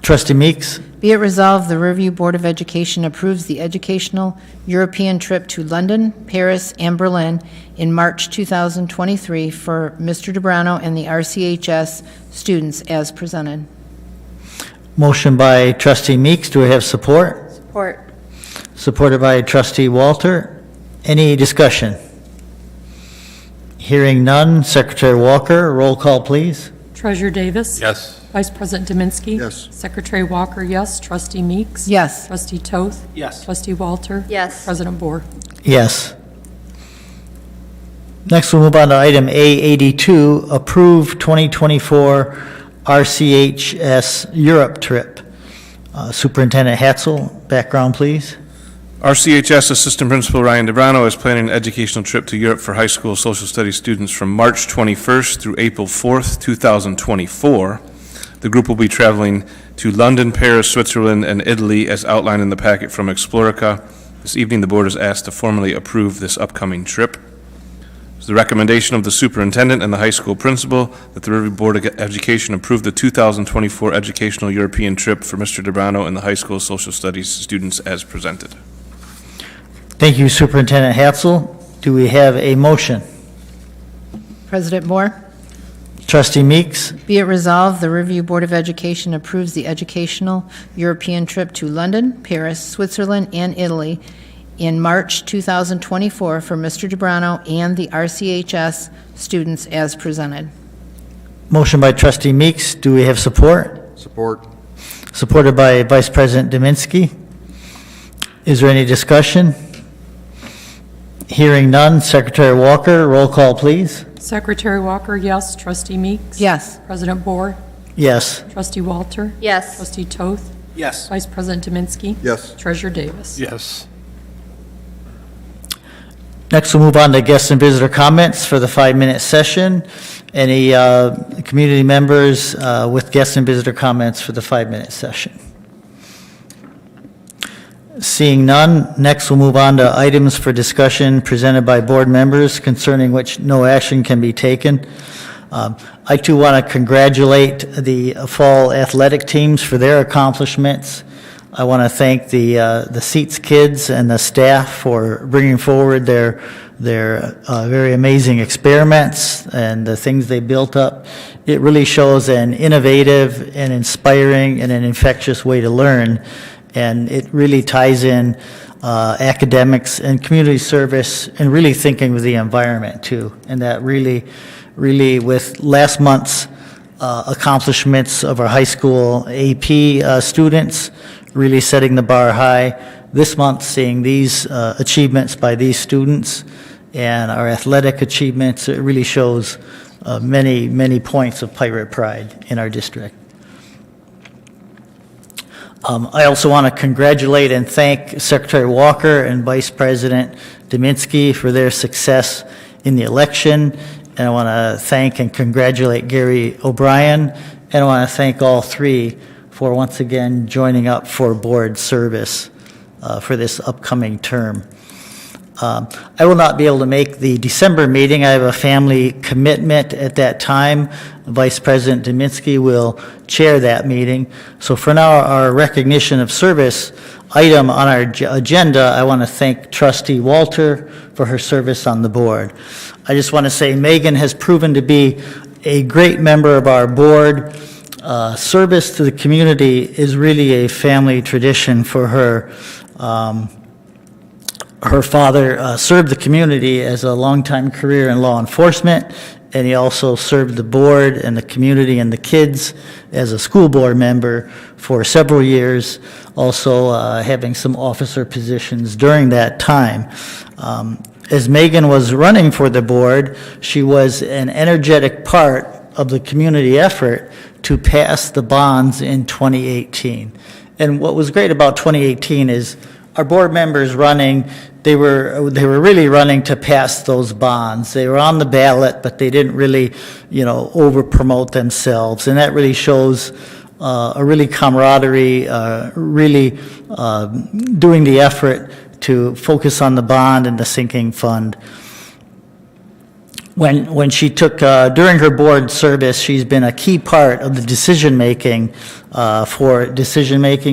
Trustee Meeks?
be it resolved, the Riverview Board of Education approves the educational European trip to London, Paris, and Berlin in March 2023 for Mr. DeBrano and the RCHS students as presented.
Motion by Trustee Meeks. Do we have support?
Support.
Supported by Trustee Walter. Any discussion? Hearing none. Secretary Walker, roll call, please.
Treasurer Davis?
Yes.
Vice President Dominski?
Yes.
Secretary Walker, yes. Trustee Meeks?
Yes.
Trustee Toth?
Yes.
Trustee Walter?
Yes.
President Bohr?
Yes. Next, we'll move on to item A82, approve 2024 RCHS Europe trip. Superintendent Hatzel, background, please.
RCHS Assistant Principal Ryan DeBrano is planning an educational trip to Europe for high school social studies students from March 21st through April 4th, 2024. The group will be traveling to London, Paris, Switzerland, and Italy as outlined in the packet from Explorica. This evening, the board is asked to formally approve this upcoming trip. It's the recommendation of the superintendent and the high school principal that the Riverview Board of Education approve the 2024 educational European trip for Mr. DeBrano and the high school social studies students as presented.
Thank you, Superintendent Hatzel. Do we have a motion?
President Bohr,
Trustee Meeks?
be it resolved, the Riverview Board of Education approves the educational European trip to London, Paris, Switzerland, and Italy in March 2024 for Mr. DeBrano and the RCHS students as presented.
Motion by Trustee Meeks. Do we have support?
Support.
Supported by Vice President Dominski. Is there any discussion? Hearing none. Secretary Walker, roll call, please.
Secretary Walker, yes. Trustee Meeks?
Yes.
President Bohr?
Yes.
Trustee Walter?
Yes.
Trustee Toth?
Yes.
Vice President Dominski?
Yes.
Treasurer Davis?
Yes.
Next, we'll move on to guest and visitor comments for the 5-minute session. Any community members with guest and visitor comments for the 5-minute session? Seeing none, next we'll move on to items for discussion presented by board members concerning which no action can be taken. I too want to congratulate the fall athletic teams for their accomplishments. I want to thank the Seats kids and the staff for bringing forward their very amazing experiments and the things they built up. It really shows an innovative and inspiring and an infectious way to learn, and it really ties in academics and community service and really thinking with the environment too. And that really with last month's accomplishments of our high school AP students, really setting the bar high. This month, seeing these achievements by these students and our athletic achievements, it really shows many points of pirate pride in our district. I also want to congratulate and thank Secretary Walker and Vice President Dominski for their success in the election. And I want to thank and congratulate Gary O'Brien. And I want to thank all three for once again joining up for board service for this upcoming term. I will not be able to make the December meeting. I have a family commitment at that time. Vice President Dominski will chair that meeting. So for now, our recognition of service item on our agenda, I want to thank Trustee Walter for her service on the board. I just want to say Megan has proven to be a great member of our board. Service to the community is really a family tradition for her. Her father served the community as a longtime career in law enforcement, and he also served the board and the community and the kids as a school board member for several years, also having some officer positions during that time. As Megan was running for the board, she was an energetic part of the community effort to pass the bonds in 2018. And what was great about 2018 is our board members running, they were really running to pass those bonds. They were on the ballot, but they didn't really, over promote themselves. And that really shows a really camaraderie, really doing the effort to focus on the bond and the sinking fund. When she took, during her board service, she's been a key part of the decision-making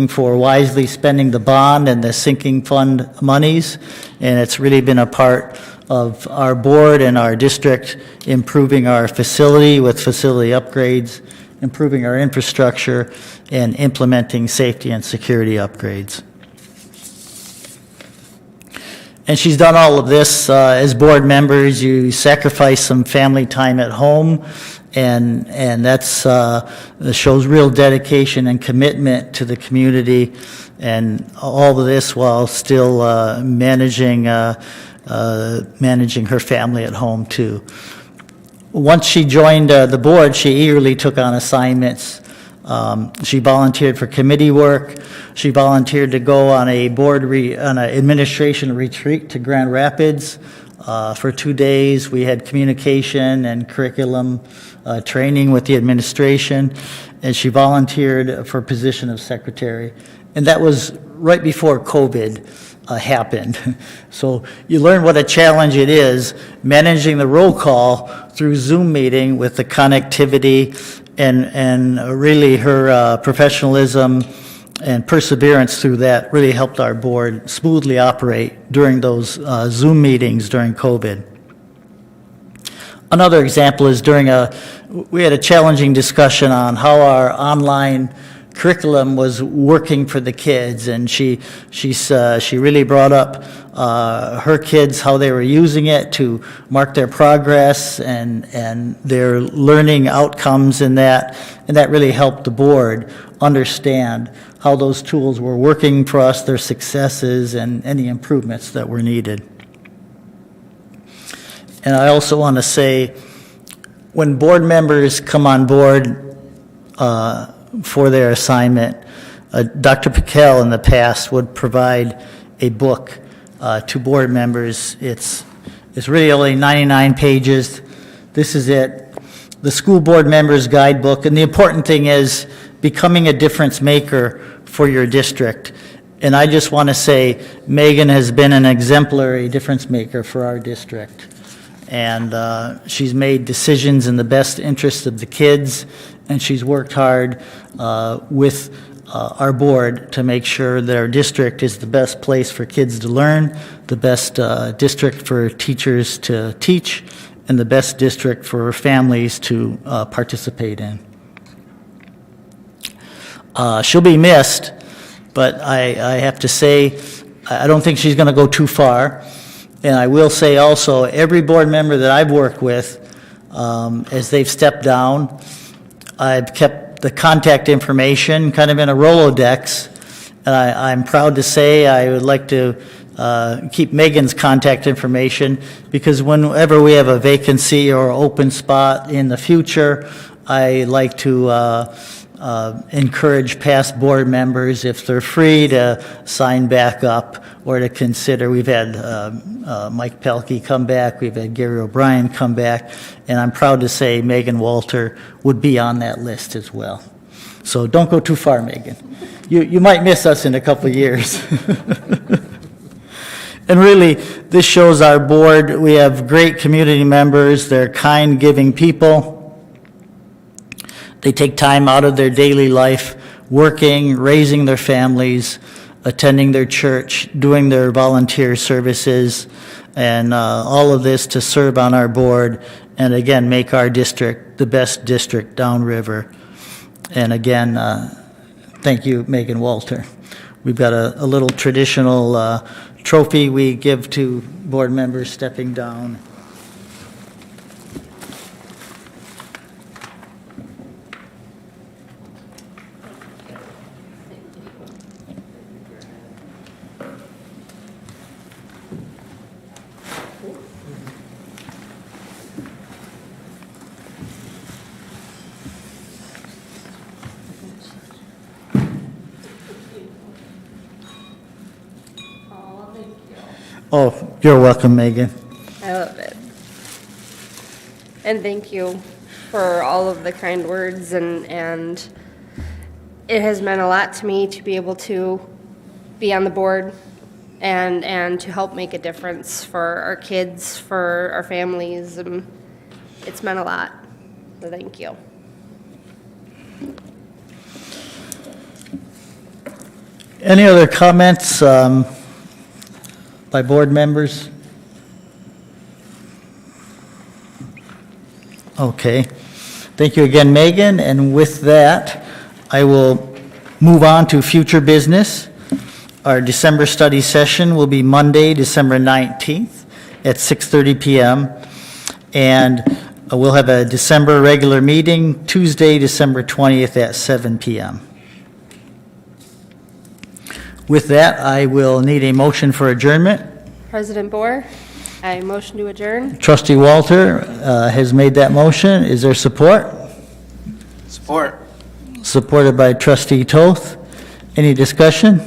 for wisely spending the bond and the sinking fund monies. And it's really been a part of our board and our district improving our facility with facility upgrades, improving our infrastructure, and implementing safety and security upgrades. And she's done all of this as board members. You sacrifice some family time at home, and that's shows real dedication and commitment to the community, and all of this while still managing her family at home too. Once she joined the board, she eagerly took on assignments. She volunteered for committee work. She volunteered to go on an administration retreat to Grand Rapids for 2 days. We had communication and curriculum training with the administration, and she volunteered for a position of secretary. And that was right before COVID happened. So you learn what a challenge it is managing the roll call through Zoom meeting with the connectivity, and really her professionalism and perseverance through that really helped our board smoothly operate during those Zoom meetings during COVID. Another example is we had a challenging discussion on how our online curriculum was working for the kids, and she really brought up her kids, how they were using it to mark their progress and their learning outcomes in that, and that really helped the board understand how those tools were working for us, their successes, and any improvements that were needed. And I also want to say, when board members come on board for their assignment, Dr. Piquel in the past would provide a book to board members. It's really only 99 pages. This is it, the School Board Members Guidebook. And the important thing is becoming a difference maker for your district. And I just want to say, Megan has been an exemplary difference maker for our district. And she's made decisions in the best interest of the kids, and she's worked hard with our board to make sure that our district is the best place for kids to learn, the best district for teachers to teach, and the best district for families to participate in. She'll be missed, but I have to say, I don't think she's going to go too far. And I will say also, every board member that I've worked with, as they've stepped down, I've kept the contact information kind of in a Rolodex. And I'm proud to say I would like to keep Megan's contact information, because whenever we have a vacancy or open spot in the future, I like to encourage past board members, if they're free, to sign back up or to consider. We've had Mike Pelkey come back, we've had Gary O'Brien come back, and I'm proud to say Megan Walter would be on that list as well. So don't go too far, Megan. You might miss us in a couple of years. And really, this shows our board. We have great community members. They're kind, giving people. They take time out of their daily life, working, raising their families, attending their church, doing their volunteer services, and all of this to serve on our board, and again, make our district the best district downriver. And again, thank you, Megan Walter. We've got a little traditional trophy we give to board members stepping down. Oh, you're welcome, Megan.
I love it. And thank you for all of the kind words, and it has meant a lot to me to be able to be on the board and to help make a difference for our kids, for our families. It's meant a lot, so thank you.
Any other comments by board members? Okay. Thank you again, Megan. And with that, I will move on to future business. Our December study session will be Monday, December 19th at 6:30 PM. And we'll have a December regular meeting Tuesday, December 20th at 7 PM. With that, I will need a motion for adjournment.
President Boer, I motion to adjourn.
Trustee Walter has made that motion. Is there support?
Support.
Supported by Trustee Toth. Any discussion?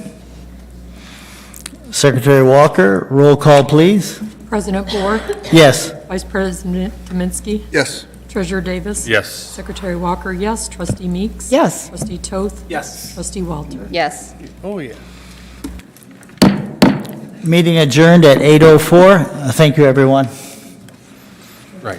Secretary Walker, roll call, please.
President Boer,
Yes.
Vice President Dominski,
Yes.
Treasurer Davis.
Yes.
Secretary Walker, yes. Trustee Meeks.
Yes.
Trustee Toth.
Yes.
Trustee Walter.
Yes.
Oh, yeah.
Meeting adjourned at 8:04. Thank you, everyone.
Right.